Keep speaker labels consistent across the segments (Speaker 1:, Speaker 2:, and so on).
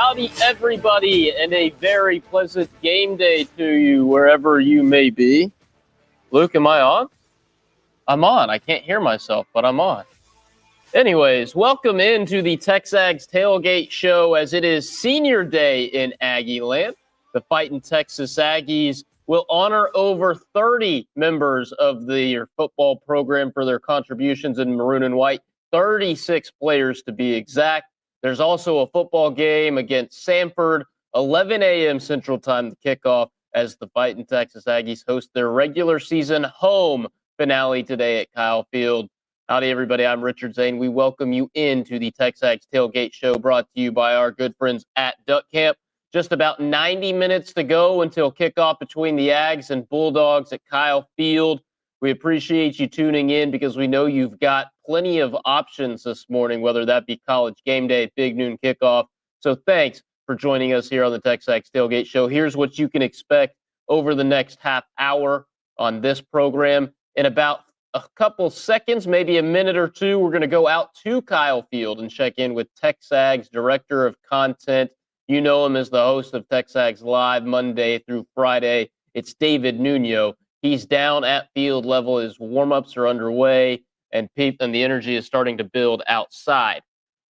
Speaker 1: Howdy, everybody, and a very pleasant game day to you wherever you may be. Luke, am I on? I'm on. I can't hear myself, but I'm on. Anyways, welcome into the TexAgs Tailgate show as it is senior day in Aggie land. The Fighting Texas Aggies will honor over 30 members of their football program for their contributions in maroon and white, 36 players to be exact. There's also a football game against Samford, 11 a.m. Central Time to kick off as the Fighting Texas Aggies host their regular season home finale today at Kyle Field. Howdy, everybody. I'm Richard Zane. We welcome you into the TexAgs Tailgate show brought to you by our good friends at Duck Camp. Just about 90 minutes to go until kickoff between the Ags and Bulldogs at Kyle Field. We appreciate you tuning in because we know you've got plenty of options this morning, whether that be college game day, big noon kickoff. So thanks for joining us here on the TexAgs Tailgate Show. Here's what you can expect over the next half hour on this program. In about a couple seconds, maybe a minute or two, we're going to go out to Kyle Field and check in with TexAgs Director of Content. You know him as the host of TexAgs Live Monday through Friday. It's David Nuno. He's down at field level. His warm-ups are underway, and the energy is starting to build outside.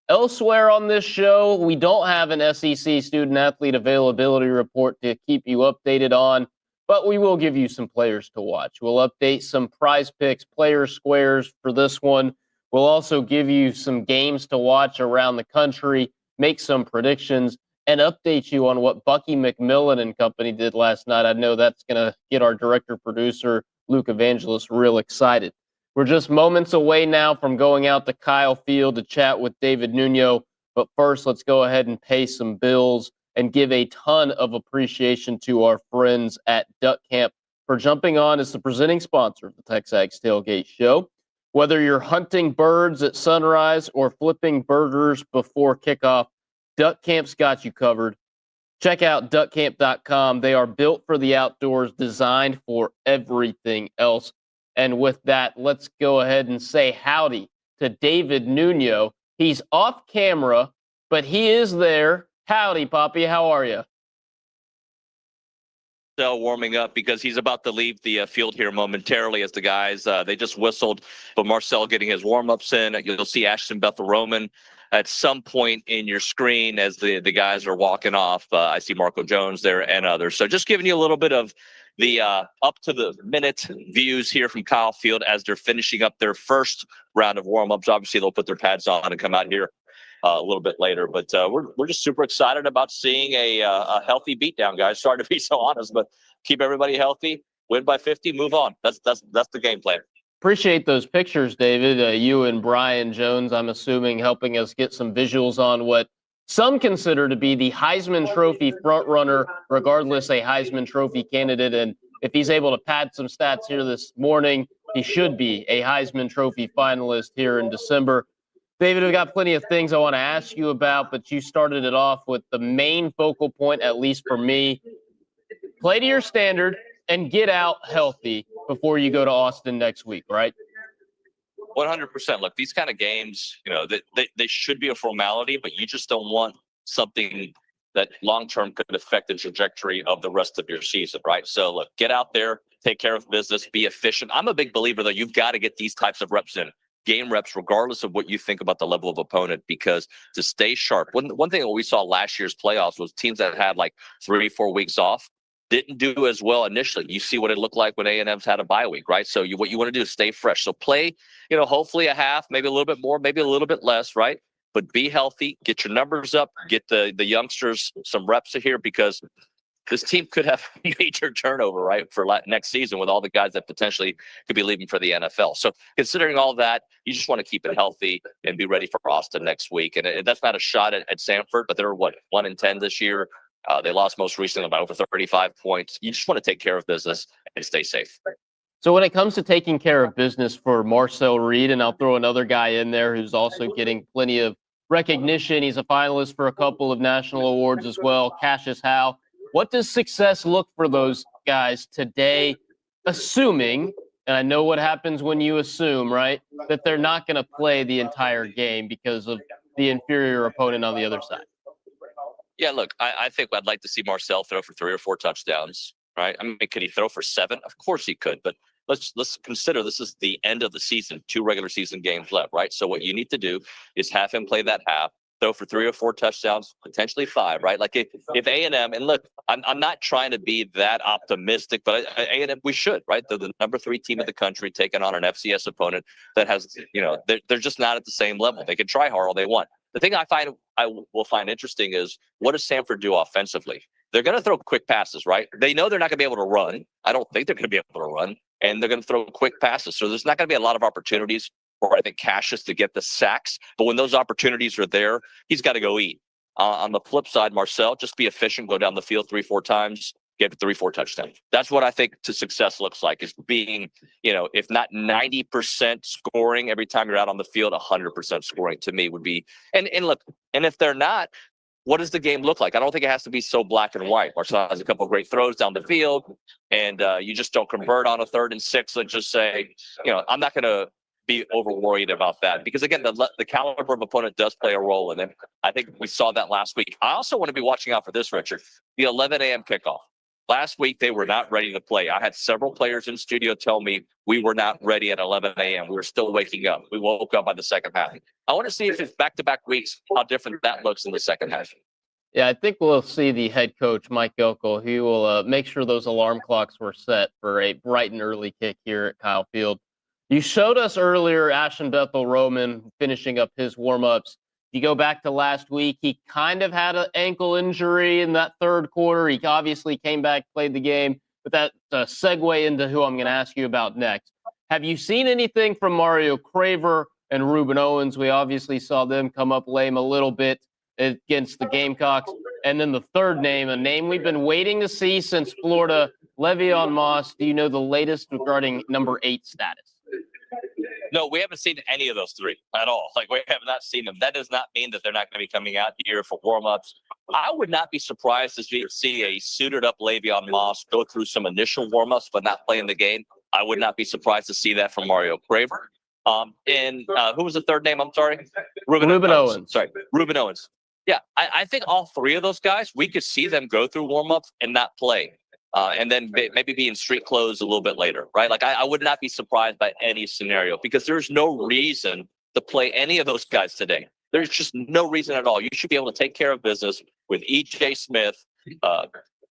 Speaker 1: Elsewhere on this show, we don't have an SEC student-athlete availability report to keep you updated on, but we will give you some players to watch. We'll update some prize picks, player squares for this one. We'll also give you some games to watch around the country, make some predictions, and update you on what Bucky McMillan and company did last night. I know that's going to get our director-producer, Luke Evangelist, real excited. We're just moments away now from going out to Kyle Field to chat with David Nuno. But first, let's go ahead and pay some bills and give a ton of appreciation to our friends at Duck Camp for jumping on as the presenting sponsor of the TexAgs Tailgate Show. Whether you're hunting birds at sunrise or flipping burgers before kickoff, Duck Camp's got you covered. Check out duckcamp.com. They are built for the outdoors, designed for everything else. And with that, let's go ahead and say howdy to David Nuno. He's off camera, but he is there. Howdy, Poppy. How are you?
Speaker 2: Still warming up because he's about to leave the field here momentarily as the guys, they just whistled, but Marcel getting his warm-ups in. You'll see Ashton Bethel Roman at some point in your screen as the guys are walking off. I see Marco Jones there and others. So just giving you a little bit of the up-to-the-minute views here from Kyle Field as they're finishing up their first round of warm-ups. Obviously, they'll put their pads on and come out here a little bit later. But we're just super excited about seeing a healthy beatdown, guys. Sorry to be so honest, but keep everybody healthy, win by 50, move on. That's the game plan.
Speaker 1: Appreciate those pictures, David. You and Brian Jones, I'm assuming, helping us get some visuals on what some consider to be the Heisman Trophy frontrunner, regardless a Heisman Trophy candidate. And if he's able to pad some stats here this morning, he should be a Heisman Trophy finalist here in December. David, we've got plenty of things I want to ask you about, but you started it off with the main focal point, at least for me. Play to your standard and get out healthy before you go to Austin next week, right?
Speaker 2: 100%. Look, these kind of games, they should be a formality, but you just don't want something that long-term could affect the trajectory of the rest of your season, right? So, look, get out there, take care of business, be efficient. I'm a big believer, though, you've got to get these types of reps in. Game reps, regardless of what you think about the level of opponent, because to stay sharp. One thing that we saw last year's playoffs was teams that had like 3-4 weeks off didn't do as well initially. You see what it looked like when A&M's had a bye week, right? So what you want to do is stay fresh. So play, hopefully a half, maybe a little bit more, maybe a little bit less, right? But be healthy, get your numbers up, get the youngsters some reps here, because this team could have major turnover, right, for next season with all the guys that potentially could be leaving for the NFL. So considering all that, you just want to keep it healthy and be ready for Austin next week. And that's not a shot at Samford, but they're 1-10 this year. They lost most recently by over 35 points. You just want to take care of business and stay safe.
Speaker 1: So when it comes to taking care of business for Marcel Reed, and I'll throw another guy in there who's also getting plenty of recognition. He's a finalist for a couple of national awards as well, Cassius Howe. What does success look for those guys today, assuming, and I know what happens when you assume, right, that they're not going to play the entire game because of the inferior opponent on the other side?
Speaker 2: Yeah, look, I think I'd like to see Marcel throw for 3 or 4 touchdowns, right? I mean, could he throw for 7? Of course he could, but let's consider this is the end of the season, 2 regular season games left, right? So what you need to do is have him play that half, throw for 3 or 4 touchdowns, potentially 5, right? Like if A&M, and look, I'm not trying to be that optimistic, but A&M, we should, right? They're the number 3 team in the country taking on an FCS opponent that has, they're just not at the same level. They can try hard all they want. The thing I will find interesting is what does Samford do offensively? They're going to throw quick passes, right? They know they're not going to be able to run. I don't think they're going to be able to run, and they're going to throw quick passes. So there's not going to be a lot of opportunities for, I think, Cassius to get the sacks. But when those opportunities are there, he's got to go eat. On the flip side, Marcel, just be efficient, go down the field 3-4 times, get 3-4 touchdowns. That's what I think to success looks like, is being, if not 90% scoring every time you're out on the field, 100% scoring to me would be. And look, and if they're not, what does the game look like? I don't think it has to be so black and white. Marcel has a couple of great throws down the field, and you just don't convert on a 3rd and 6. Let's just say, I'm not going to be over worried about that, because again, the caliber of opponent does play a role in it. I think we saw that last week. I also want to be watching out for this, Richard, the 11 a.m. kickoff. Last week, they were not ready to play. I had several players in studio tell me we were not ready at 11 a.m. We were still waking up. We woke up by the second half. I want to see if it's back-to-back weeks, how different that looks in the second half.
Speaker 1: Yeah, I think we'll see the head coach, Mike Elko. He will make sure those alarm clocks were set for a bright and early kick here at Kyle Field. You showed us earlier Ashton Bethel Roman finishing up his warm-ups. You go back to last week, he kind of had an ankle injury in that 3rd quarter. He obviously came back, played the game, but that's a segue into who I'm going to ask you about next. Have you seen anything from Mario Craver and Reuben Owens? We obviously saw them come up lame a little bit against the Gamecocks. And then the third name, a name we've been waiting to see since Florida, Le'Veon Moss. Do you know the latest regarding number 8 status?
Speaker 2: No, we haven't seen any of those 3 at all. Like, we have not seen them. That does not mean that they're not going to be coming out here for warm-ups. I would not be surprised to see a suited-up Le'Veon Moss go through some initial warm-ups but not play in the game. I would not be surprised to see that from Mario Craver. And who was the third name? I'm sorry?
Speaker 1: Reuben Owens.
Speaker 2: Sorry, Reuben Owens. Yeah, I think all 3 of those guys, we could see them go through warm-ups and not play. And then maybe be in street clothes a little bit later, right? Like, I would not be surprised by any scenario, because there's no reason to play any of those guys today. There's just no reason at all. You should be able to take care of business with E.J. Smith,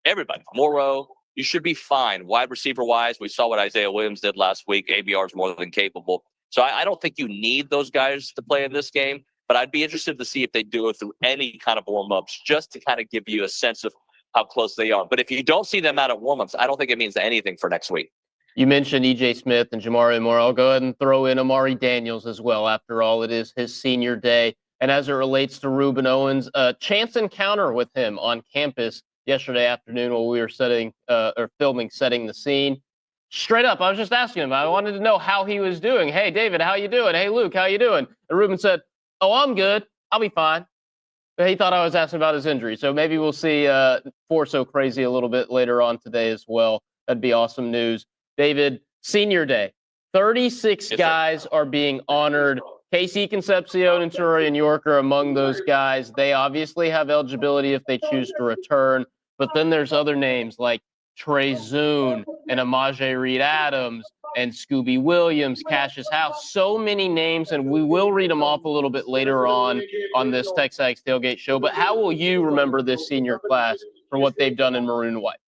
Speaker 2: everybody, Morrow. You should be fine. Wide receiver-wise, we saw what Isaiah Williams did last week. ABR is more than capable. So I don't think you need those guys to play in this game, but I'd be interested to see if they do it through any kind of warm-ups, just to kind of give you a sense of how close they are. But if you don't see them out of warm-ups, I don't think it means anything for next week.
Speaker 1: You mentioned E.J. Smith and Jamari Moore. I'll go ahead and throw in Amari Daniels as well. After all, it is his senior day. And as it relates to Reuben Owens, a chance encounter with him on campus yesterday afternoon while we were setting the scene. Straight up, I was just asking him. I wanted to know how he was doing. Hey, David, how you doing? Hey, Luke, how you doing? And Reuben said, "Oh, I'm good. I'll be fine." He thought I was asking about his injury. So maybe we'll see For So Crazy a little bit later on today as well. That'd be awesome news. David, senior day. 36 guys are being honored. Casey Concepcion and Turian York are among those guys. They obviously have eligibility if they choose to return. But then there's other names like Trey Zune and Amaje Reed-Adams and Scooby Williams, Cassius House, so many names, and we will read them off a little bit later on this TexAgs Tailgate show. But how will you remember this senior class for what they've done in maroon and white?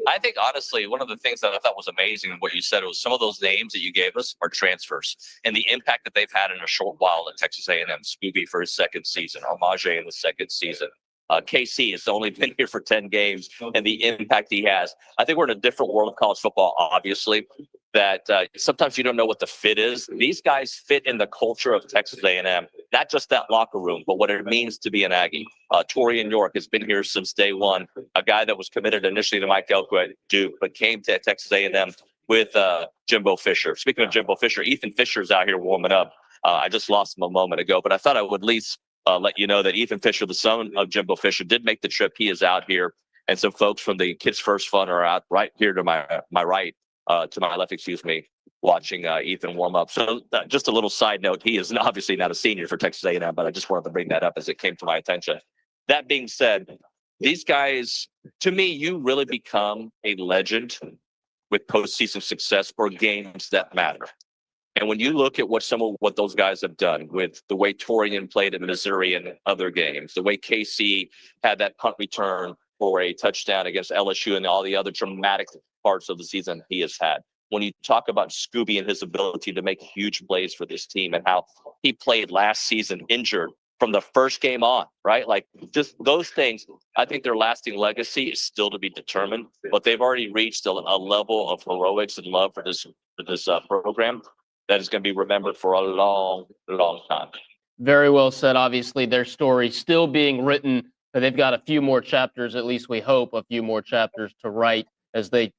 Speaker 2: I think, honestly, one of the things that I thought was amazing in what you said was some of those names that you gave us are transfers, and the impact that they've had in a short while at Texas A&M. Scooby for his 2nd season, Amaje in the 2nd season. KC has only been here for 10 games, and the impact he has. I think we're in a different world of college football, obviously, that sometimes you don't know what the fit is. These guys fit in the culture of Texas A&M, not just that locker room, but what it means to be an Aggie. Turian York has been here since day one, a guy that was committed initially to Mike Elko at Duke, but came to Texas A&M with Jimbo Fisher. Speaking of Jimbo Fisher, Ethan Fisher's out here warming up. I just lost him a moment ago, but I thought I would at least let you know that Ethan Fisher, the son of Jimbo Fisher, did make the trip. He is out here, and some folks from the Kids First Fund are out right here to my right, to my left, watching Ethan warm up. So just a little side note, he is obviously not a senior for Texas A&M, but I just wanted to bring that up as it came to my attention. that being said, these guys, to me, you really become a legend with postseason success for games that matter. And when you look at what those guys have done with the way Torian played in Missouri and other games, the way KC had that punt return for a touchdown against LSU and all the other dramatic parts of the season he has had. When you talk about Scooby and his ability to make huge plays for this team and how he played last season injured from the first game on, right? Like just those things, I think their lasting legacy is still to be determined, but they've already reached a level of heroics and love for this program that is going to be remembered for a long, long time.
Speaker 1: Very well said. Obviously, their story still being written. They've got a few more chapters, at least we hope, a few more chapters to write as they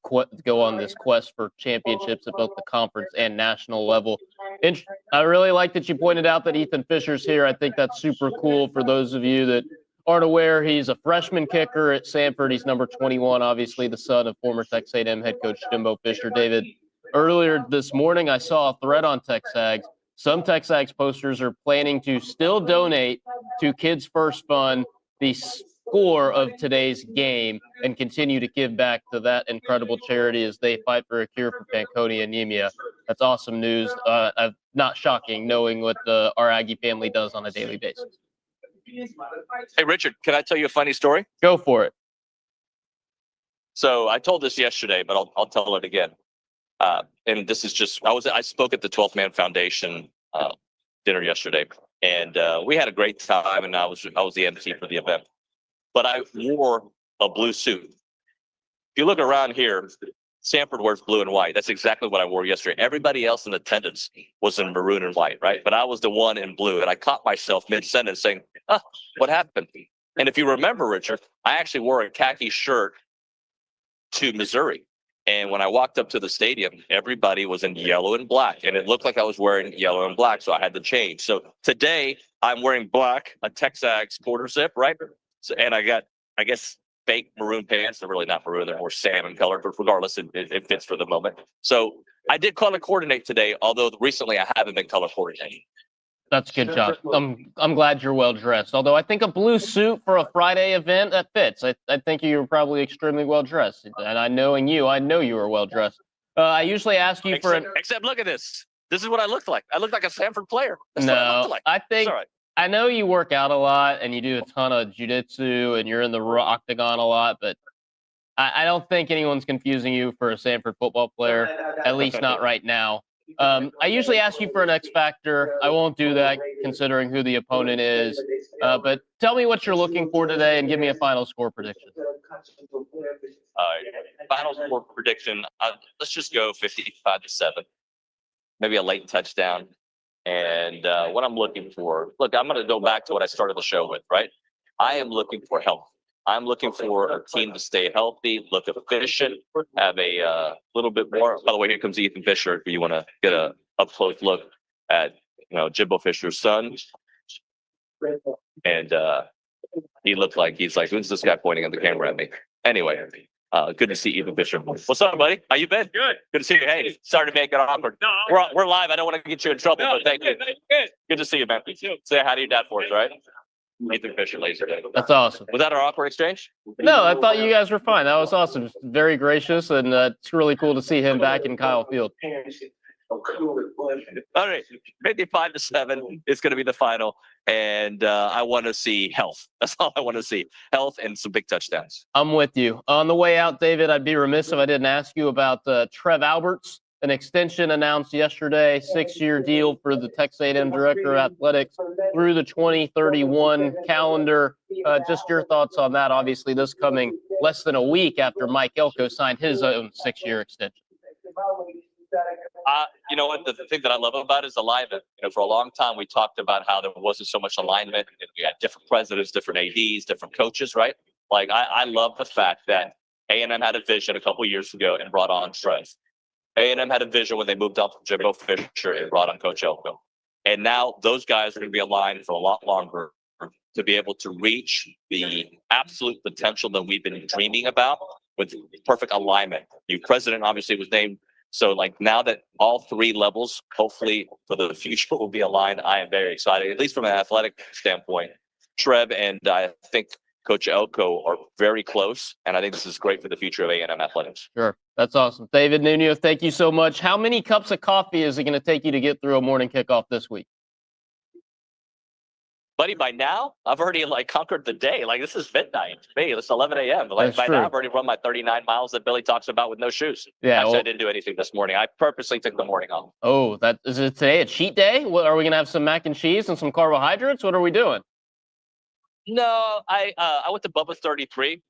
Speaker 1: go on this quest for championships at both the conference and national level. And I really like that you pointed out that Ethan Fisher's here. I think that's super cool. For those of you that aren't aware, he's a freshman kicker at Samford. He's number 21, obviously the son of former Texas A&M head coach Jimbo Fisher. David, earlier this morning, I saw a thread on TexAgs. Some TexAgs posters are planning to still donate to Kids First Fund the score of today's game and continue to give back to that incredible charity as they fight for a cure for Fanconi anemia. That's awesome news. Not shocking, knowing what our Aggie family does on a daily basis.
Speaker 2: Hey, Richard, can I tell you a funny story?
Speaker 1: Go for it.
Speaker 2: So I told this yesterday, but I'll tell it again. And this is just, I spoke at the 12th Man Foundation dinner yesterday, and we had a great time, and I was the MC for the event. But I wore a blue suit. If you look around here, Samford wears blue and white. That's exactly what I wore yesterday. Everybody else in attendance was in maroon and white, right? But I was the one in blue, and I caught myself mid-sentence saying, what happened? And if you remember, Richard, I actually wore a khaki shirt to Missouri. And when I walked up to the stadium, everybody was in yellow and black, and it looked like I was wearing yellow and black, so I had to change. So today I'm wearing black, a TexAgs quarter zip, right? So, and I got, I guess, fake maroon pants. They're really not maroon; they're more salmon color, but regardless, it fits for the moment. So I did color coordinate today, although recently I haven't been color coordinating.
Speaker 1: That's a good job. I'm glad you're well dressed. Although I think a blue suit for a Friday event, that fits. I think you were probably extremely well dressed. And I know you were well dressed. I usually ask you
Speaker 2: except look at this. This is what I looked like. I look like a Samford player. That's
Speaker 1: no,
Speaker 2: what I looked like.
Speaker 1: I think I know you work out a lot and you do a ton of jiu-jitsu and you're in the octagon a lot, but I don't think anyone's confusing you for a Samford football player, at least not right now. I usually ask you for an X factor. I won't do that considering who the opponent is. But tell me what you're looking for today and give me a final score prediction.
Speaker 2: Final score prediction. Let's just go 55-7. Maybe a late touchdown. And what I'm looking for, look, I'm going to go back to what I started the show with, right? I am looking for health. I'm looking for a team to stay healthy, look efficient, have a little bit more. By the way, here comes Ethan Fisher. If you want to get a up close look at Jimbo Fisher's son, and he looked like he's like, who's this guy pointing at the camera at me? Anyway, good to see Ethan Fisher. What's up, buddy? How you been? Good. Good to see you. Hey, sorry to make it awkward. No, we're live. I don't want to get you in trouble, but thank you. Good to see you, man. Say hi to your dad for us, right? Ethan Fisher, laser day.
Speaker 1: That's awesome.
Speaker 2: Was that our awkward exchange?
Speaker 1: No, I thought you guys were fine. That was awesome. Very gracious, and it's really cool to see him back in Kyle Field.
Speaker 2: All right, 55-7 is going to be the final, and I want to see health. That's all I want to see: health and some big touchdowns.
Speaker 1: I'm with you. On the way out, David, I'd be remiss if I didn't ask you about Trev Alberts. An extension announced yesterday, 6-year deal for the Texas A&M Director of Athletics through the 2031 calendar. Just your thoughts on that. Obviously, this coming less than a week after Mike Elko signed his own 6-year extension.
Speaker 2: You know what? The thing that I love about it is alignment. For a long time, we talked about how there wasn't so much alignment. We had different presidents, different ADs, different coaches, right? Like, I love the fact that A&M had a vision a couple years ago and brought on Trev. A&M had a vision when they moved on from Jimbo Fisher and brought on Coach Elko. And now those guys are going to be aligned for a lot longer to be able to reach the absolute potential that we've been dreaming about with perfect alignment. New president obviously was named. So like now that all three levels, hopefully for the future, will be aligned, I am very excited, at least from an athletic standpoint. Trev and I think Coach Elko are very close, and I think this is great for the future of A&M athletics.
Speaker 1: Sure. That's awesome. David Nuno, thank you so much. How many cups of coffee is it going to take you to get through a morning kickoff this week?
Speaker 2: Buddy, by now, I've already conquered the day. This is midnight. Hey, it's 11 a.m. By
Speaker 1: true.
Speaker 2: now, I've already run my 39 miles that Billy talks about with no shoes.
Speaker 1: Yeah.
Speaker 2: Actually, I didn't do anything this morning. I purposely took the morning off.
Speaker 1: Oh, is it today a cheat day? What, are we going to have some mac and cheese and some carbohydrates? What are we doing?
Speaker 2: No, I went to Bubba's 33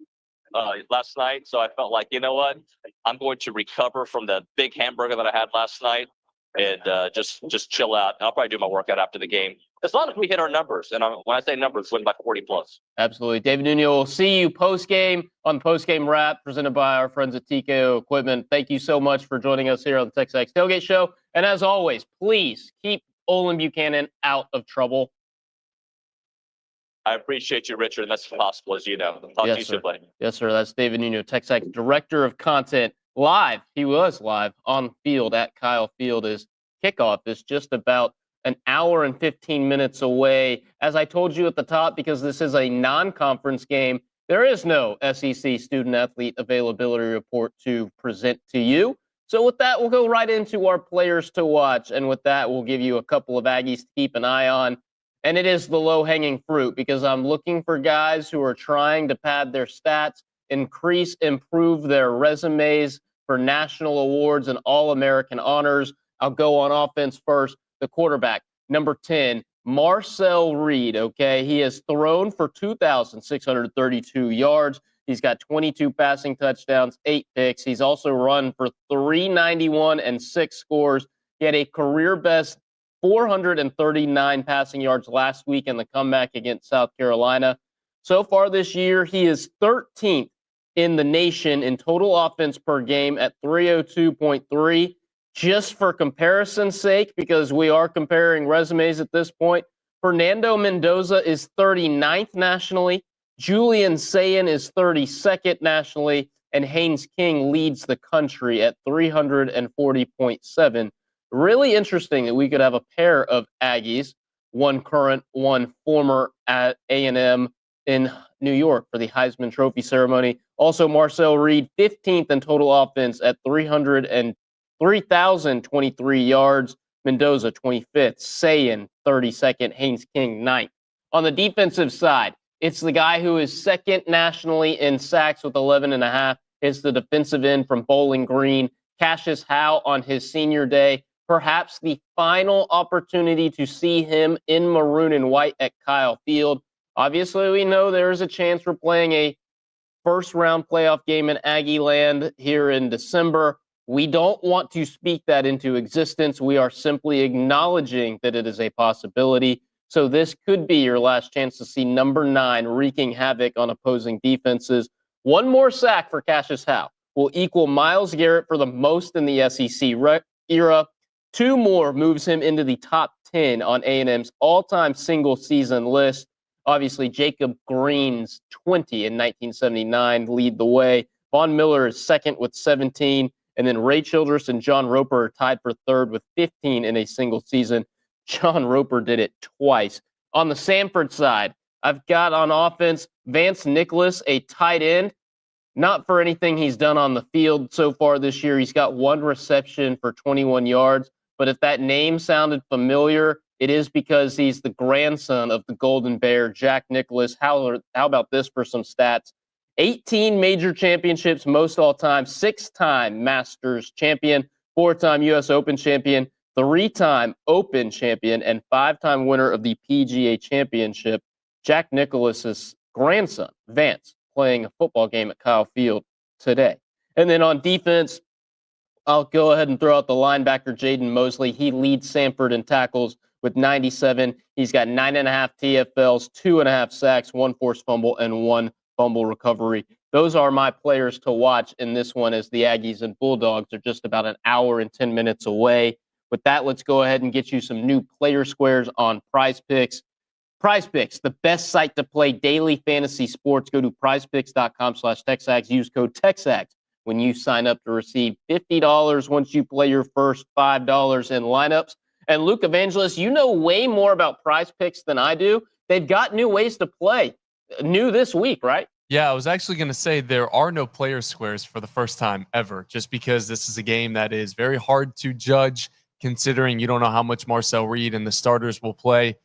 Speaker 2: last night, so I felt like, you know what? I'm going to recover from the big hamburger that I had last night and just chill out. I'll probably do my workout after the game. As long as we hit our numbers, and when I say numbers, win by 40 plus.
Speaker 1: Absolutely. David Nuno, we'll see you post-game on the post-game wrap presented by our friends at TKO Equipment. Thank you so much for joining us here on the TexAgs Tailgate Show. And as always, please keep Olin Buchanan out of trouble.
Speaker 2: I appreciate you, Richard, and that's possible, as you know. Talk to you soon, buddy.
Speaker 1: Yes, sir. That's David Nuno, TexAgs Director of Content. Live, he was live on field at Kyle Field. His kickoff is just about an hour and 15 minutes away. As I told you at the top, because this is a non-conference game, there is no SEC student-athlete availability report to present to you. So with that, we'll go right into our players to watch. And with that, we'll give you a couple of Aggies to keep an eye on. And it is the low-hanging fruit because I'm looking for guys who are trying to pad their stats, improve their resumes for national awards and All-American honors. I'll go on offense first. The quarterback, number 10, Marcel Reed, okay? He has thrown for 2,632 yards. He's got 22 passing touchdowns, 8 picks. He's also run for 391 and 6 scores. He had a career-best 439 passing yards last week in the comeback against South Carolina. So far this year, he is 13th in the nation in total offense per game at 302.3. Just for comparison's sake, because we are comparing resumes at this point, Fernando Mendoza is 39th nationally, Julian Sayin is 32nd nationally, and Haynes King leads the country at 340.7. Really interesting that we could have a pair of Aggies, one current, one former at A&M in New York for the Heisman Trophy ceremony. Also, Marcel Reed, 15th in total offense at 3,023 yards. Mendoza, 25th. Sayin, 32nd. Haynes King, 9th. On the defensive side, it's the guy who is second nationally in sacks with 11.5. It's the defensive end from Bowling Green, Cassius Howe, on his senior day. Perhaps the final opportunity to see him in maroon and white at Kyle Field. Obviously, we know there is a chance we're playing a first-round playoff game in Aggie land here in December. We don't want to speak that into existence. We are simply acknowledging that it is a possibility. So this could be your last chance to see number 9 wreaking havoc on opposing defenses. One more sack for Cassius Howe will equal Myles Garrett for the most in the SEC era. 2 more moves him into the top 10 on A&M's all-time single-season list. Obviously, Jacob Green's 20 in 1979 lead the way. Von Miller is second with 17. And then Ray Childress and John Roper are tied for third with 15 in a single season. John Roper did it twice. On the Samford side, I've got on offense Vance Nicholas, a tight end. Not for anything he's done on the field so far this year. He's got 1 reception for 21 yards. But if that name sounded familiar, it is because he's the grandson of the Golden Bear, Jack Nicholas. How about this for some stats? 18 major championships, most all-time, 6-time Masters champion, 4-time U.S. Open champion, 3-time Open champion, and 5-time winner of the PGA Championship. Jack Nicholas's grandson, Vance, playing a football game at Kyle Field today. And then on defense, I'll go ahead and throw out the linebacker, Jaden Mosley. He leads Samford in tackles with 97. He's got 9.5 TFLs, 2.5 sacks, 1 forced fumble, and 1 fumble recovery. Those are my players to watch in this one, as the Aggies and Bulldogs are just about an hour and 10 minutes away. With that, let's go ahead and get you some new player squares on Prize Picks. Prize Picks, the best site to play daily fantasy sports. Go to prizepicks.com/TexAgs. Use code TexAgs when you sign up to receive $50 once you play your first $5 in lineups. And Luke Evangelist, you know way more about Prize Picks than I do, they've got new ways to play. New this week, right?
Speaker 3: Yeah, I was actually going to say there are no player squares for the first time ever, just because this is a game that is very hard to judge, considering you don't know how much Marcel Reed and the starters will play.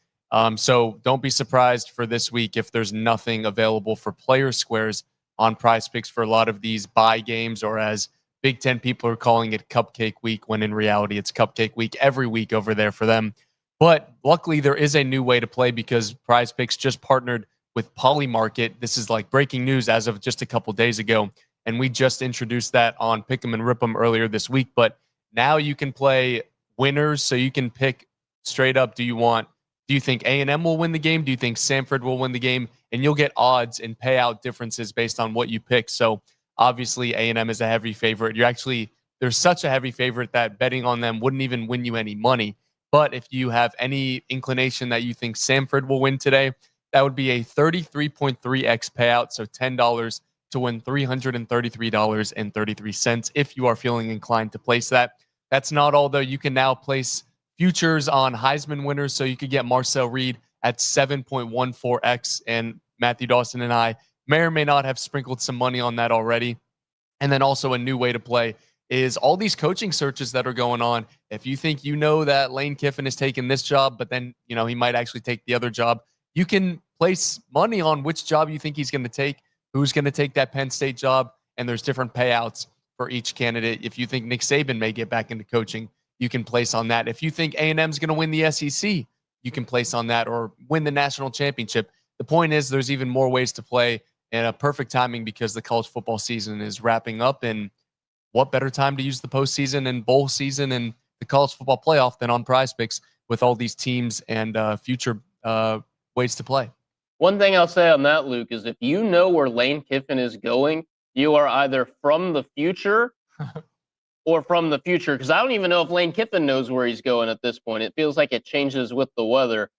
Speaker 3: So don't be surprised for this week if there's nothing available for player squares on Prize Picks for a lot of these bye games, or as Big Ten people are calling it, Cupcake Week, when in reality it's Cupcake Week every week over there for them. But luckily, there is a new way to play because Prize Picks just partnered with Polymarket. This is like breaking news as of just a couple days ago, and we just introduced that on Pick 'em and Rip 'em earlier this week. But now you can play winners, so you can pick straight up. Do you think A&M will win the game? Do you think Samford will win the game? And you'll get odds and payout differences based on what you pick. So obviously A&M is a heavy favorite. They're such a heavy favorite that betting on them wouldn't even win you any money. But if you have any inclination that you think Samford will win today, that would be a 33.3x payout, so $10 to win $333.33 if you are feeling inclined to place that. That's not all, though. You can now place futures on Heisman winners, so you could get Marcel Reed at 7.14x, and Matthew Dawson and I may or may not have sprinkled some money on that already. And then also a new way to play is all these coaching searches that are going on. If you think you know that Lane Kiffin is taking this job, but then he might actually take the other job, you can place money on which job you think he's going to take, who's going to take that Penn State job, and there's different payouts for each candidate. If you think Nick Saban may get back into coaching, you can place on that. If you think A&M is going to win the SEC, you can place on that, or win the national championship. The point is there's even more ways to play, and a perfect timing because the college football season is wrapping up, and what better time to use the postseason and bowl season and the college football playoff than on Prize Picks with all these teams and future ways to play.
Speaker 1: One thing I'll say on that, Luke, is if you know where Lane Kiffin is going, you are either from the future or from the future, because I don't even know if Lane Kiffin knows where he's going at this point. It feels like it changes with the weather.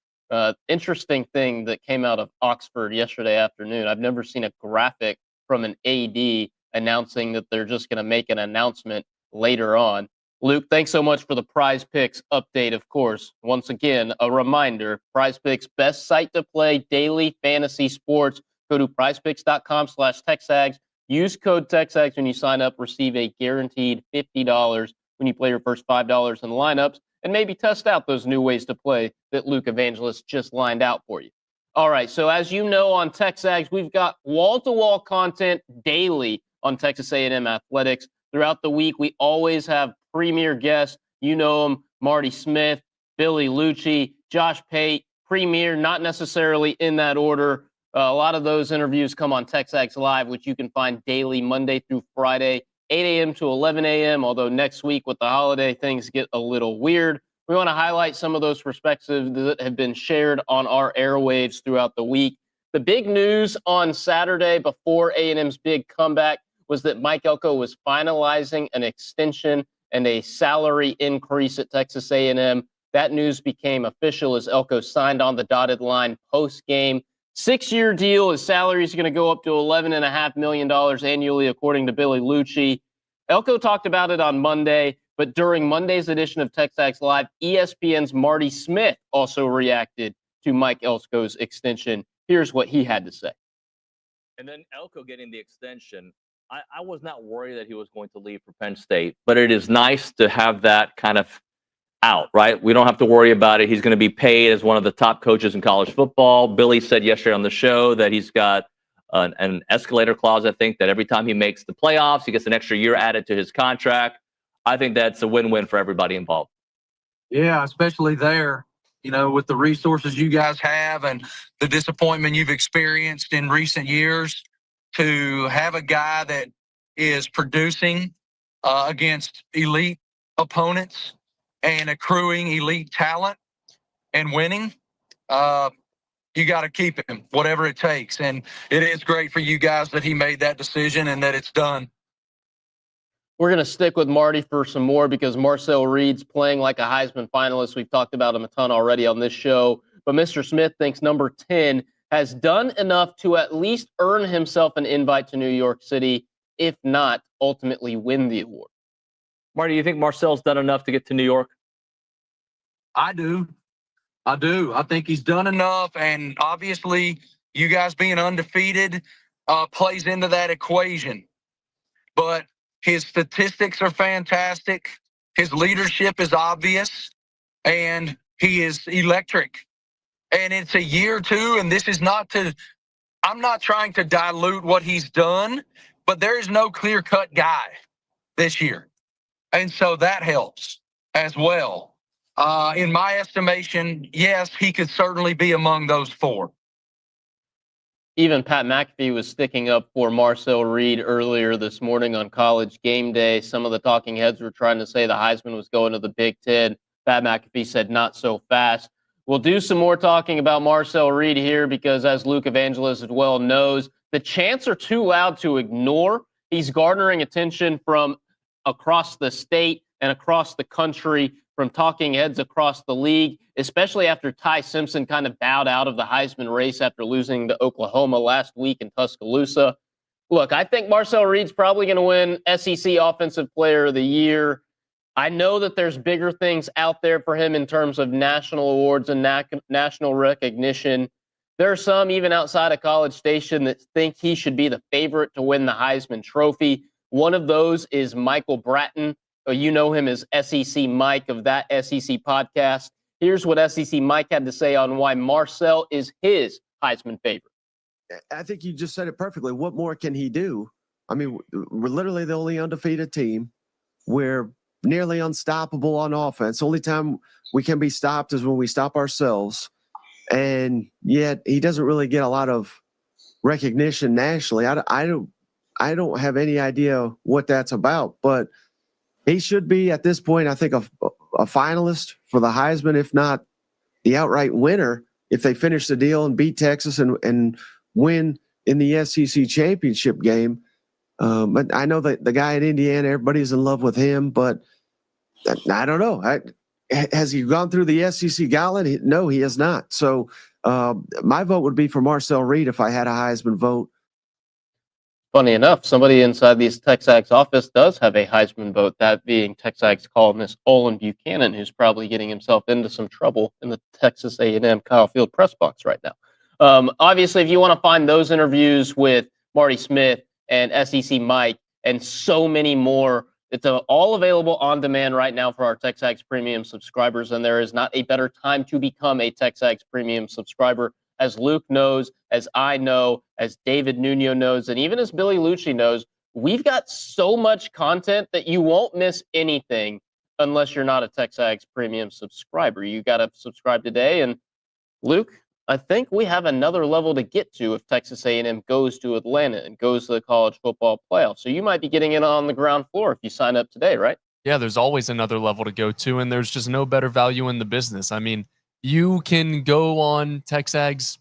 Speaker 1: Interesting thing that came out of Oxford yesterday afternoon. I've never seen a graphic from an AD announcing that they're just going to make an announcement later on. Luke, thanks so much for the Prize Picks update, of course. Once again, a reminder, Prize Picks, best site to play daily fantasy sports. Go to prizepicks.com/TexAgs. Use code TexAgs when you sign up. Receive a guaranteed $50 when you play your first $5 in the lineups, and maybe test out those new ways to play that Luke Evangelist just lined out for you. All right, so as you know on TexAgs, we've got wall-to-wall content daily on Texas A&M athletics. Throughout the week, we always have premier guests. You know them, Marty Smith, Billy Lucci, Josh Pate, premier, not necessarily in that order. A lot of those interviews come on TexAgs Live, which you can find daily Monday through Friday, 8 a.m. to 11 a.m., although next week with the holiday, things get a little weird. We want to highlight some of those perspectives that have been shared on our airwaves throughout the week. The big news on Saturday before A&M's big comeback was that Mike Elko was finalizing an extension and a salary increase at Texas A&M. That news became official as Elko signed on the dotted line post-game. 6-year deal. His salary is going to go up to $11.5 million annually, according to Billy Lucci. Elko talked about it on Monday, but during Monday's edition of TexAgs Live, ESPN's Marty Smith also reacted to Mike Elko's extension. Here's what he had to say.
Speaker 2: And then Elko getting the extension, I was not worried that he was going to leave for Penn State, but it is nice to have that kind of out, right? We don't have to worry about it. He's going to be paid as one of the top coaches in college football. Billy said yesterday on the show that he's got an escalator clause, I think, that every time he makes the playoffs, he gets an extra year added to his contract. I think that's a win-win for everybody involved.
Speaker 4: Yeah, especially there, with the resources you guys have and the disappointment you've experienced in recent years, to have a guy that is producing against elite opponents and accruing elite talent and winning, you got to keep him, whatever it takes. And it is great for you guys that he made that decision and that it's done.
Speaker 1: We're going to stick with Marty for some more because Marcel Reed's playing like a Heisman finalist. We've talked about him a ton already on this show. But Mr. Smith thinks number 10 has done enough to at least earn himself an invite to New York City, if not ultimately win the award.
Speaker 2: Marty, you think Marcel's done enough to get to New York?
Speaker 4: I do. I do. I think he's done enough, and obviously, you guys being undefeated plays into that equation. But his statistics are fantastic. His leadership is obvious, and he is electric. And it's a year two, and this is not to. I'm not trying to dilute what he's done, but there is no clear-cut guy this year, and so that helps as well. In my estimation, yes, he could certainly be among those four.
Speaker 1: Even Pat McAfee was sticking up for Marcel Reed earlier this morning on College Game Day. Some of the talking heads were trying to say the Heisman was going to the Big Ten. Pat McAfee said not so fast. We'll do some more talking about Marcel Reed here because, as Luke Evangelist as well knows, the chants are too loud to ignore. He's garnering attention from across the state and across the country, from talking heads across the league, especially after Ty Simpson kind of bowed out of the Heisman race after losing to Oklahoma last week in Tuscaloosa. Look, I think Marcel Reed's probably going to win SEC Offensive Player of the Year. I know that there's bigger things out there for him in terms of national awards and national recognition. There are some, even outside of College Station, that think he should be the favorite to win the Heisman Trophy. One of those is Michael Bratton. You know him as SEC Mike of that SEC podcast. Here's what SEC Mike had to say on why Marcel is his Heisman favorite.
Speaker 5: I think you just said it perfectly. What more can he do? I mean, we're literally the only undefeated team. We're nearly unstoppable on offense. The only time we can be stopped is when we stop ourselves. And yet he doesn't really get a lot of recognition nationally. I don't have any idea what that's about, but he should be at this point, I think, a finalist for the Heisman, if not the outright winner, if they finish the deal and beat Texas and win in the SEC championship game. But I know that the guy at Indiana, everybody's in love with him, but I don't know. Has he gone through the SEC gauntlet? No, he has not. So my vote would be for Marcel Reed if I had a Heisman vote.
Speaker 1: Funny enough, somebody inside the TexAgs office does have a Heisman vote, that being TexAgs columnist Olin Buchanan, who's probably getting himself into some trouble in the Texas A&M Kyle Field press box right now. Obviously, if you want to find those interviews with Marty Smith and SEC Mike and so many more, it's all available on demand right now for our TexAgs Premium subscribers, and there is not a better time to become a TexAgs Premium subscriber. As Luke knows, as I know, as David Nuno knows, and even as Billy Lucci knows, we've got so much content that you won't miss anything unless you're not a TexAgs Premium subscriber. You got to subscribe today. And Luke, I think we have another level to get to if Texas A&M goes to Atlanta and goes to the college football playoff. So you might be getting in on the ground floor if you sign up today, right?
Speaker 3: Yeah, there's always another level to go to, and there's just no better value in the business. I mean, you can go on TexAgs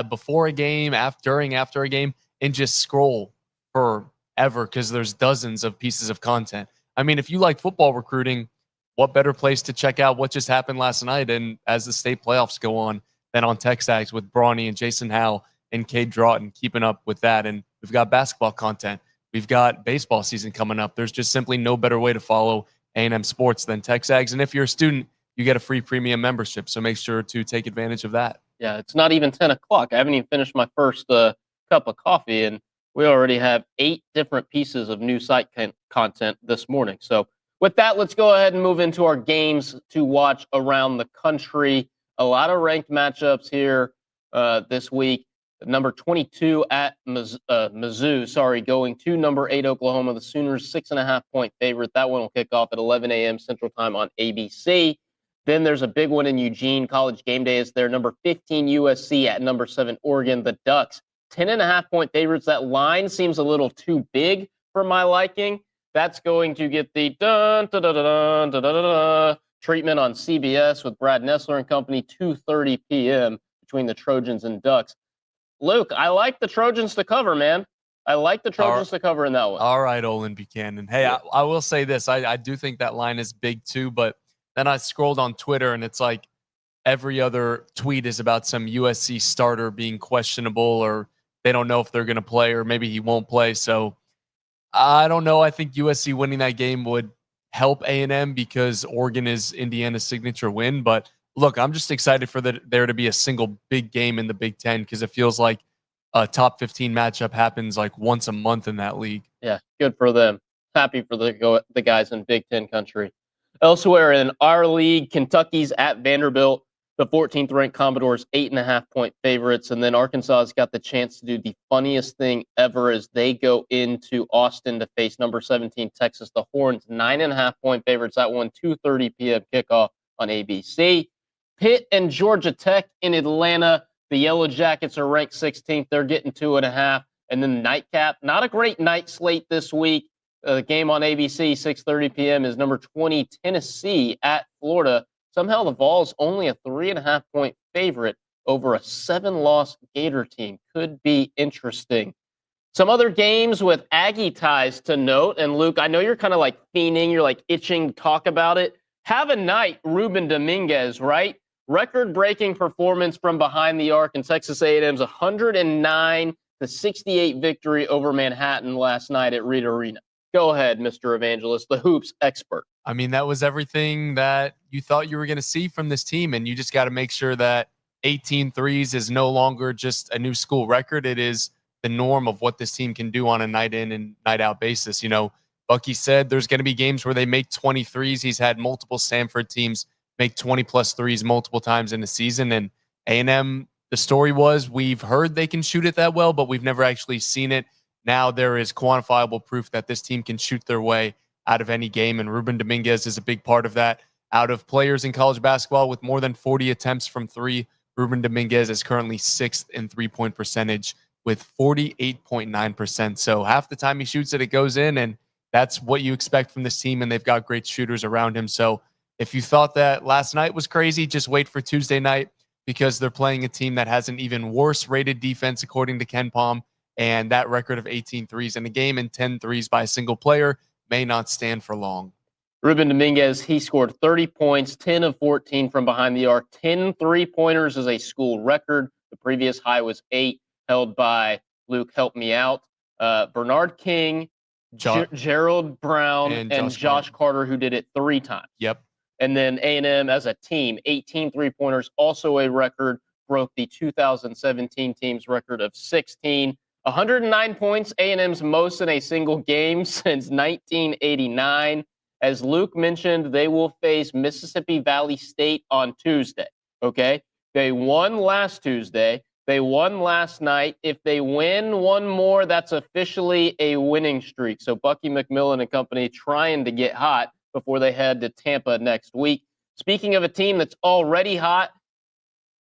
Speaker 3: before a game, after a game, and just scroll forever because there's dozens of pieces of content. I mean, if you like football recruiting, what better place to check out what just happened last night and as the state playoffs go on than on TexAgs with Brawny and Jason Howe and Cade Draughton keeping up with that. And we've got basketball content. We've got baseball season coming up. There's just simply no better way to follow A&M sports than TexAgs. And if you're a student, you get a free premium membership. So make sure to take advantage of that.
Speaker 1: Yeah, it's not even 10 o'clock. I haven't even finished my first cup of coffee, and we already have 8 different pieces of new site content this morning. So with that, let's go ahead and move into our games to watch around the country. A lot of ranked matchups here this week. Number 22 at Mizzou, going to number 8 Oklahoma. The Sooners 6.5-point favorite. That one will kick off at 11 a.m. Central Time on ABC. Then there's a big one in Eugene. College Game Day is there. Number 15 USC at number 7 Oregon. The Ducks 10.5-point favorites. That line seems a little too big for my liking. That's going to get the treatment on CBS with Brad Nessler and company, 2:30 p.m. between the Trojans and Ducks. Luke, I like the Trojans to cover, man. I like the Trojans to cover in that one.
Speaker 3: All right, Olin Buchanan. Hey, yeah. I will say this. I do think that line is big too, but then I scrolled on Twitter and it's like every other tweet is about some USC starter being questionable or they don't know if they're going to play or maybe he won't play. So I don't know. I think USC winning that game would help A&M because Oregon is Indiana's signature win, but Look, I'm just excited for there to be a single big game in the Big Ten because it feels like a top 15 matchup happens like once a month in that league.
Speaker 1: Yeah, good for them. Happy for the guys in Big Ten country. Elsewhere in our league, Kentucky's at Vanderbilt. The 14th ranked Commodores 8.5-point favorites. And then Arkansas has got the chance to do the funniest thing ever as they go into Austin to face number 17 Texas. The Horns 9.5-point favorites. That one 2:30 p.m. kickoff on ABC. Pitt and Georgia Tech in Atlanta. The Yellow Jackets are ranked 16th. They're getting 2.5. And then the nightcap, not a great night slate this week. The game on ABC, 6:30 p.m. is number 20 Tennessee at Florida. Somehow the Vols only a 3.5-point favorite over a 7-loss Gator team. Could be interesting. Some other games with Aggie ties to note. And Luke, I know you're kind of like fiending. You're like itching to talk about it. Have a night, Ruben Dominguez, right? Record-breaking performance from behind the arc in Texas A&M's 109-68 victory over Manhattan last night at Reed Arena. Go ahead, Mr. Evangelist, the hoops expert.
Speaker 3: I mean, that was everything that you thought you were going to see from this team, and you just got to make sure that 18 threes is no longer just a new school record. It is the norm of what this team can do on a night in and night out basis. You know, Bucky said there's going to be games where they make 20 threes. He's had multiple Samford teams make 20-plus threes multiple times in the season. And A&M, the story was we've heard they can shoot it that well, but we've never actually seen it. Now there is quantifiable proof that this team can shoot their way out of any game, and Ruben Dominguez is a big part of that. Out of players in college basketball with more than 40 attempts from three, Ruben Dominguez is currently 6th in three-point percentage with 48.9%. So half the time he shoots it, it goes in, and that's what you expect from this team, and they've got great shooters around him. So if you thought that last night was crazy, just wait for Tuesday night because they're playing a team that has an even worse rated defense according to Ken Palm, and that record of 18 threes in a game and 10 threes by a single player may not stand for long.
Speaker 1: Ruben Dominguez, he scored 30 points, 10 of 14 from behind the arc. 10 three-pointers is a school record. The previous high was 8, held by, Luke, help me out, Bernard King, Gerald Brown, and Josh Carter, who did it 3 times.
Speaker 3: Yep.
Speaker 1: And then A&M as a team, 18 three-pointers, also a record, broke the 2017 team's record of 16. 109 points, A&M's most in a single game since 1989. As Luke mentioned, they will face Mississippi Valley State on Tuesday, okay? They won last Tuesday. They won last night. If they win one more, that's officially a winning streak. So Bucky McMillan and company trying to get hot before they head to Tampa next week. Speaking of a team that's already hot,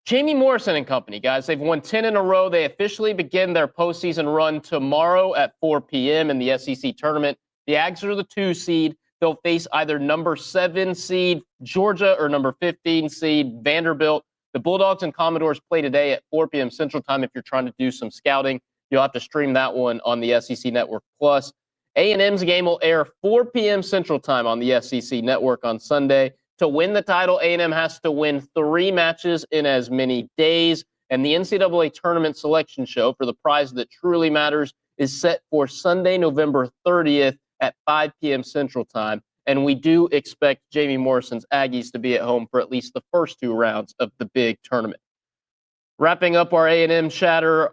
Speaker 1: Jamie Morrison and company, guys, they've won 10 in a row. They officially begin their postseason run tomorrow at 4 p.m. in the SEC tournament. The Ags are the 2 seed. They'll face either number 7 seed Georgia or number 15 seed Vanderbilt. The Bulldogs and Commodores play today at 4 p.m. Central Time. If you're trying to do some scouting, you'll have to stream that one on the SEC Network Plus. A&M's game will air 4 p.m. Central Time on the SEC Network on Sunday. To win the title, A&M has to win 3 matches in as many days. And the NCAA Tournament Selection Show for the prize that truly matters is set for Sunday, November 30th at 5 p.m. Central Time. And we do expect Jamie Morrison's Aggies to be at home for at least the first 2 rounds of the big tournament. Wrapping up our A&M chatter,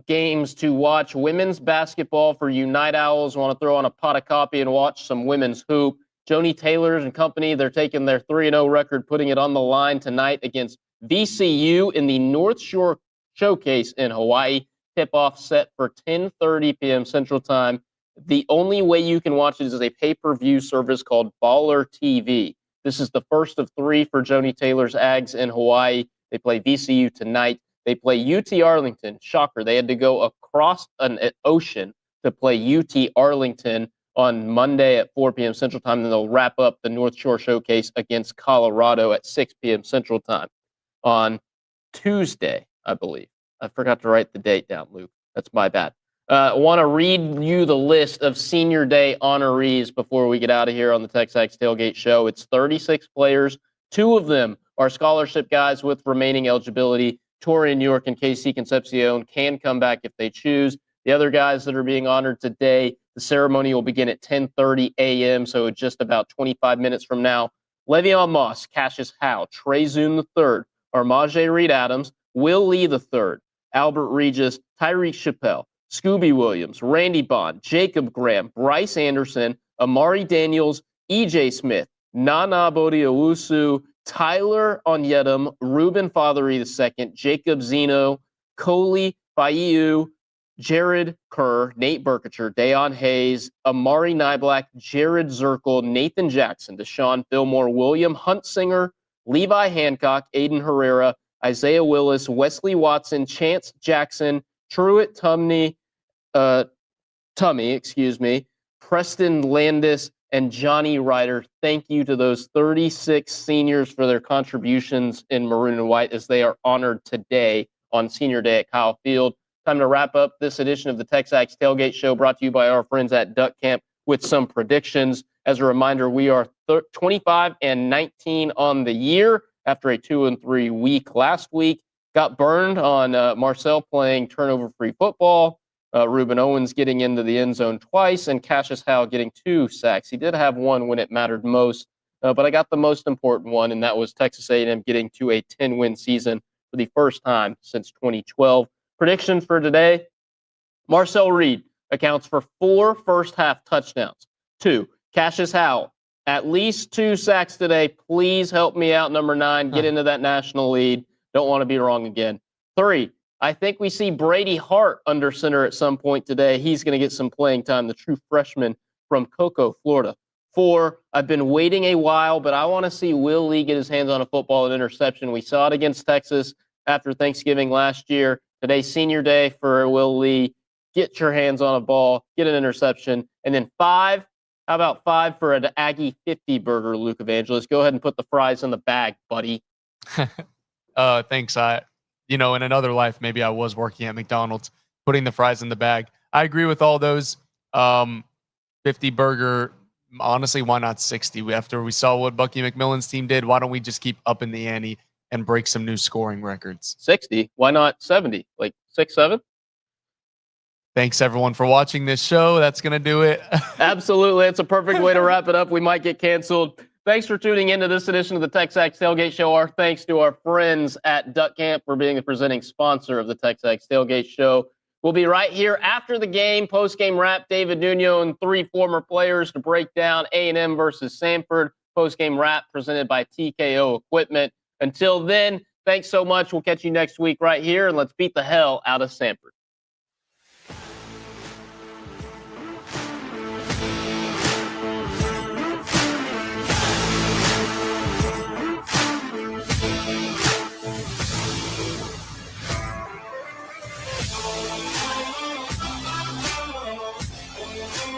Speaker 1: games to watch. Women's basketball for you Night Owls. Want to throw on a pot of coffee and watch some women's hoop. Joni Taylor and company, they're taking their 3-0 record, putting it on the line tonight against VCU in the North Shore Showcase in Hawaii. Tip-off set for 10:30 p.m. Central Time. The only way you can watch it is a pay-per-view service called Baller TV. This is the first of 3 for Joni Taylor's Ags in Hawaii. They play VCU tonight. They play UT Arlington. Shocker. They had to go across an ocean to play UT Arlington on Monday at 4 p.m. Central Time. Then they'll wrap up the North Shore Showcase against Colorado at 6 p.m. Central Time on Tuesday, I believe. I forgot to write the date down, Luke. That's my bad. I want to read you the list of Senior Day honorees before we get out of here on the TexAgs Tailgate Show. It's 36 players. 2 of them are scholarship guys with remaining eligibility. Torian York and KC Concepcion can come back if they choose. The other guys that are being honored today, the ceremony will begin at 10:30 a.m., so just about 25 minutes from now. Le'Veon Moss, Cassius Howe, Trey Zoom III, Armaje Reed-Adams, Will Lee III, Albert Regis, Tyreek Chappelle, Scooby Williams, Randy Bond, Jacob Graham, Bryce Anderson, Amari Daniels, E.J. Smith, Nana Bodiawusu, Tyler Onyedem, Ruben Fothery II, Jacob Zeno, Coley Faiu, Jared Kerr, Nate Burkacher, Dayon Hayes, Amari Nyblack, Jared Zirkle, Nathan Jackson, Deshaun Fillmore, William Huntsinger, Levi Hancock, Aiden Herrera, Isaiah Willis, Wesley Watson, Chance Jackson, Truett Tumney, Preston Landis, and Johnny Ryder. Thank you to those 36 seniors for their contributions in maroon and white as they are honored today on Senior Day at Kyle Field. Time to wrap up this edition of the TexAgs Tailgate Show, brought to you by our friends at Duck Camp, with some predictions. As a reminder, we are 25-19 on the year after a 2-3 week last week. Got burned on Marcel playing turnover-free football. Ruben Owens getting into the end zone twice, and Cassius Howe getting 2 sacks. He did have one when it mattered most, but I got the most important one, and that was Texas A&M getting to a 10-win season for the first time since 2012. Prediction for today, Marcel Reed accounts for 4 first-half touchdowns. 2, Cassius Howe, at least 2 sacks today. Please help me out, number 9. Get into that national lead. Don't want to be wrong again. 3, I think we see Brady Hart under center at some point today. He's going to get some playing time, the true freshman from Cocoa, Florida. 4, I've been waiting a while, but I want to see Will Lee get his hands on a football and interception. We saw it against Texas after Thanksgiving last year. Today's Senior Day for Will Lee. Get your hands on a ball, get an interception. And then 5, how about 5 for an Aggie 50 burger, Luke Evangelist? Go ahead and put the fries in the bag, buddy.
Speaker 3: Thanks. In another life, maybe I was working at McDonald's, putting the fries in the bag. I agree with all those. 50 burger, honestly, why not 60? After we saw what Bucky McMillan's team did, why don't we just keep up in the ante and break some new scoring records?
Speaker 1: 60? Why not 70? Like 6, 7?
Speaker 3: Thanks, everyone, for watching this show. That's going to do it.
Speaker 1: Absolutely. It's a perfect way to wrap it up. We might get canceled. Thanks for tuning into this edition of the TexAgs Tailgate Show. Our thanks to our friends at Duck Camp for being the presenting sponsor of the TexAgs Tailgate Show. We'll be right here after the game, post-game wrap. David Nuno and 3 former players to break down A&M versus Samford. Post-game wrap presented by TKO Equipment. Until then, thanks so much. We'll catch you next week right here, and let's beat the hell out of Samford.